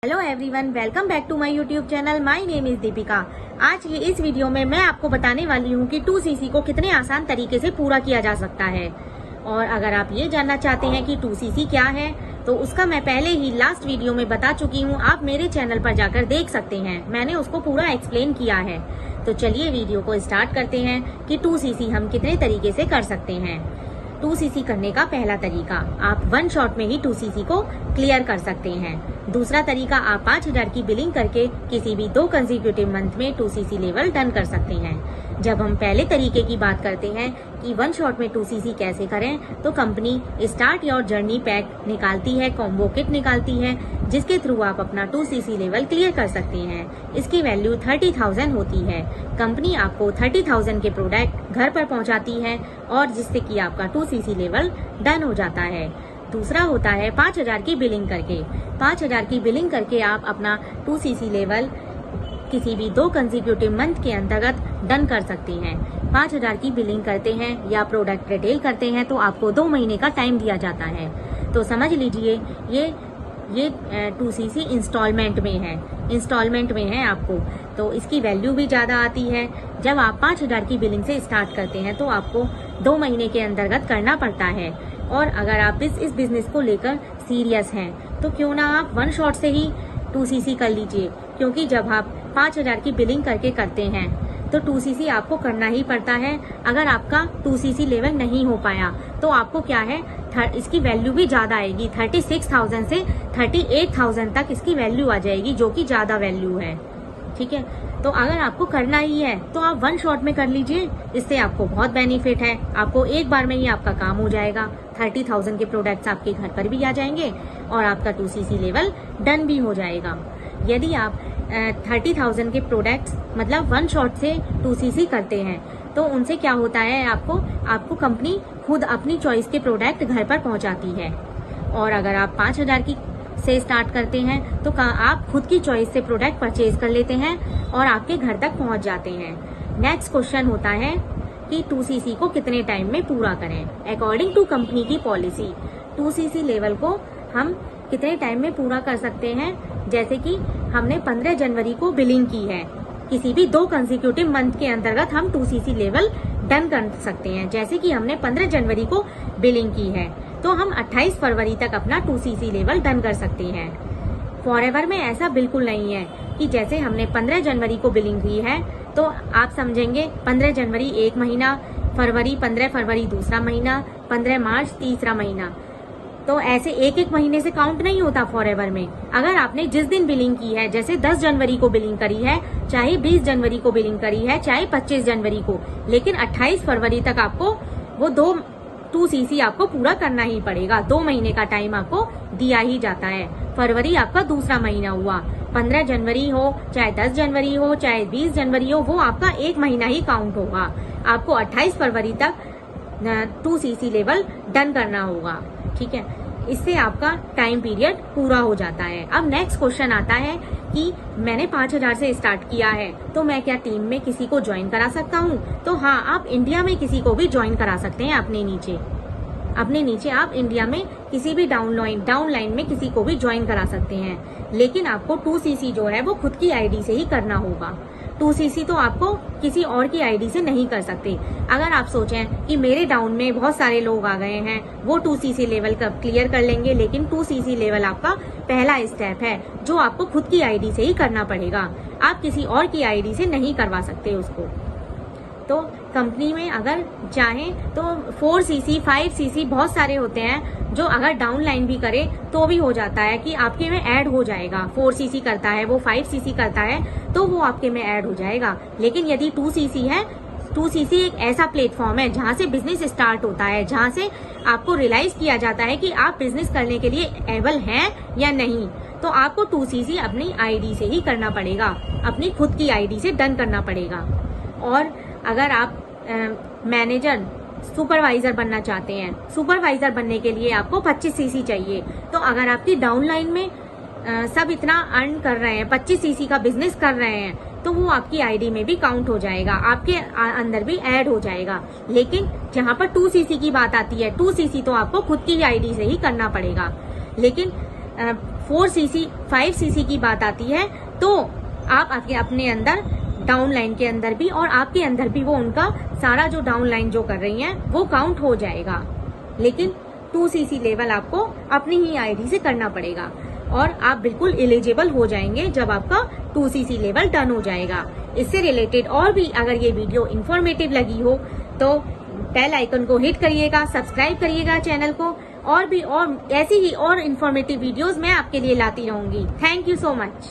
Hello everyone, welcome back to my YouTube channel. My name is Deepika. आज की इस video में मैं आपको बताने वाली हूँ कि 2cc को कितने आसान तरीके से पूरा किया जा सकता है। और अगर आप ये जानना चाहते हैं कि 2cc क्या है तो उसका मैं पहले ही लास्ट वीडियो में बता चुकी हूँ। आप मेरे चैनल पर जाकर देख सकते हैं, मैंने उसको पूरा एक्सप्लेन किया है। तो चलिए वीडियो को स्टार्ट करते हैं कि 2cc हम कितने तरीके से कर सकते हैं। 2cc करने का पहला तरीका, आप 1 शॉट में ही 2cc को क्लियर कर सकते हैं। दूसरा तरीका, आप 5000 की बिलिंग करके किसी भी 2 कंसेक्यूटिव मंथ में 2cc लेवल डन कर सकते हैं। जब हम पहले तरीके की बात करते हैं कि 1 शॉट में 2cc कैसे करें, तो company start your journey pack निकालती है, कॉम्बो किट निकालती है, जिसके थ्रू आप अपना 2cc लेवल क्लियर कर सकते हैं। इसकी वैल्यू 30,000 होती है। कंपनी आपको 30,000 के प्रोडक्ट घर पर पहुंचाती है और जिससे कि आपका 2cc लेवल डन हो जाता है। दूसरा होता है 5000 की बिलिंग करके। 5000 की बिलिंग करके आप अपना 2cc लेवल किसी भी 2 कंसेक्यूटिव मंथ के अंतर्गत डन कर सकते हैं। 5000 की बिलिंग करते हैं या प्रोडक्ट रिटेल करते हैं तो आपको 2 महीने का टाइम दिया जाता है। तो समझ लीजिए ये 2cc इंस्टॉलमेंट में है आपको, तो इसकी वैल्यू भी ज़्यादा आती है। जब आप 5000 की बिलिंग से स्टार्ट करते हैं तो आपको 2 महीने के अंतर्गत करना पड़ता है। और अगर आप इस बिजनेस को लेकर सीरियस हैं तो क्यों ना आप 1 शॉट से ही 2cc कर लीजिए, क्योंकि जब आप 5000 की बिलिंग करके करते हैं तो 2cc आपको करना ही पड़ता है। अगर आपका 2cc लेवल नहीं हो पाया तो आपको क्या है, इसकी वैल्यू भी ज़्यादा आएगी। 36,000 से 38,000 तक इसकी वैल्यू आ जाएगी, जो कि ज़्यादा वैल्यू है। ठीक है, तो अगर आपको करना ही है तो आप 1 शॉट में कर लीजिए। इससे आपको बहुत बेनिफिट है, आपको एक बार में ही आपका काम हो जाएगा। 30,000 के प्रोडक्ट्स आपके घर पर भी आ जाएंगे और आपका 2cc लेवल डन भी हो जाएगा। यदि आप 30,000 के प्रोडक्ट्स मतलब 1 शॉट से 2cc करते हैं तो उनसे क्या होता है, आपको कंपनी खुद अपनी चॉइस के प्रोडक्ट घर पर पहुंचाती है। और अगर आप 5000 की से स्टार्ट करते हैं तो आप खुद की चॉइस से प्रोडक्ट परचेज कर लेते हैं और आपके घर तक पहुंच जाते हैं। नेक्स्ट क्वेश्चन होता है कि 2cc को कितने टाइम में पूरा करें। अकॉर्डिंग टू कंपनी की पॉलिसी 2cc लेवल को हम कितने टाइम में पूरा कर सकते हैं। जैसे कि हमने 15 जनवरी को बिलिंग की है, किसी भी 2 कंसेक्यूटिव मंथ के अंतर्गत हम 2cc लेवल डन कर सकते हैं। जैसे कि हमने 15 जनवरी को बिलिंग की है तो हम 28 फरवरी तक अपना 2cc लेवल डन कर सकते हैं। फॉरएवर में ऐसा बिल्कुल नहीं है कि जैसे हमने 15 जनवरी को बिलिंग की है तो आप समझेंगे 15 जनवरी 1 महीना, 15 फरवरी दूसरा महीना, 15 मार्च तीसरा महीना। तो ऐसे एक महीने से काउंट नहीं होता फॉरएवर में। अगर आपने जिस दिन बिलिंग की है, जैसे 10 जनवरी को बिलिंग करी है, चाहे 20 जनवरी को बिलिंग करी है, चाहे 25 जनवरी को, लेकिन 28 फरवरी तक आपको वो 2cc आपको पूरा करना ही पड़ेगा। 2 महीने का टाइम आपको दिया ही जाता है। फरवरी आपका दूसरा महीना हुआ, 15 जनवरी हो, चाहे 10 जनवरी हो, चाहे 20 जनवरी हो, वो आपका 1 महीना ही काउंट होगा। आपको 28 फरवरी तक 2cc लेवल डन करना होगा। ठीक है, इससे आपका टाइम पीरियड पूरा हो जाता है। अब नेक्स्ट क्वेश्चन आता है कि मैंने 5000 से स्टार्ट किया है तो मैं क्या टीम में किसी को ज्वाइन करा सकता हूँ। तो हाँ, आप इंडिया में किसी को भी ज्वाइन करा सकते हैं। अपने नीचे आप इंडिया में किसी भी डाउनलाइन में किसी को भी ज्वाइन करा सकते हैं, लेकिन आपको 2cc जो है वो खुद की आईडी से ही करना होगा। 2cc तो आपको किसी और की आईडी से नहीं कर सकते। अगर आप सोचें कि मेरे डाउन में बहुत सारे लोग आ गए हैं, वो 2cc लेवल क्लियर कर लेंगे, लेकिन 2cc लेवल आपका पहला स्टेप है जो आपको खुद की आईडी से ही करना पड़ेगा। आप किसी और की आईडी से नहीं करवा सकते उसको। तो कंपनी में अगर चाहें तो 4cc 5cc बहुत सारे होते हैं जो अगर डाउनलाइन भी करे तो भी हो जाता है कि आपके में ऐड हो जाएगा। 4cc करता है, वो 5cc करता है तो वो आपके में ऐड हो जाएगा। लेकिन यदि 2cc है, 2cc एक ऐसा प्लेटफॉर्म है जहाँ से बिजनेस स्टार्ट होता है, जहाँ से आपको रियलाइज किया जाता है कि आप बिजनेस करने के लिए एबल हैं या नहीं। तो आपको 2cc अपनी आईडी से ही करना पड़ेगा, अपनी खुद की आईडी से डन करना पड़ेगा। और अगर आप मैनेजर सुपरवाइजर बनना चाहते हैं, सुपरवाइजर बनने के लिए आपको 25cc चाहिए। तो अगर आपकी डाउनलाइन में सब इतना अर्न कर रहे हैं, 25cc का बिजनेस कर रहे हैं, तो वो आपकी आईडी में भी काउंट हो जाएगा, आपके अंदर भी ऐड हो जाएगा। लेकिन जहाँ पर 2cc की बात आती है, 2cc तो आपको खुद की आईडी से ही करना पड़ेगा। लेकिन 4cc 5cc की बात आती है तो आप अपने अंदर डाउन लाइन के अंदर भी और आपके अंदर भी वो उनका सारा जो डाउन लाइन जो कर रही हैं वो काउंट हो जाएगा। लेकिन 2cc लेवल आपको अपनी ही आईडी से करना पड़ेगा और आप बिल्कुल एलिजिबल हो जाएंगे जब आपका 2cc लेवल डन हो जाएगा। इससे रिलेटेड और भी अगर ये वीडियो इंफॉर्मेटिव लगी हो तो बेल आइकन को हिट करिएगा, सब्सक्राइब करिएगा चैनल को, और भी और ऐसी ही और इंफॉर्मेटिव वीडियोस मैं आपके लिए लाती रहूंगी। Thank you so much.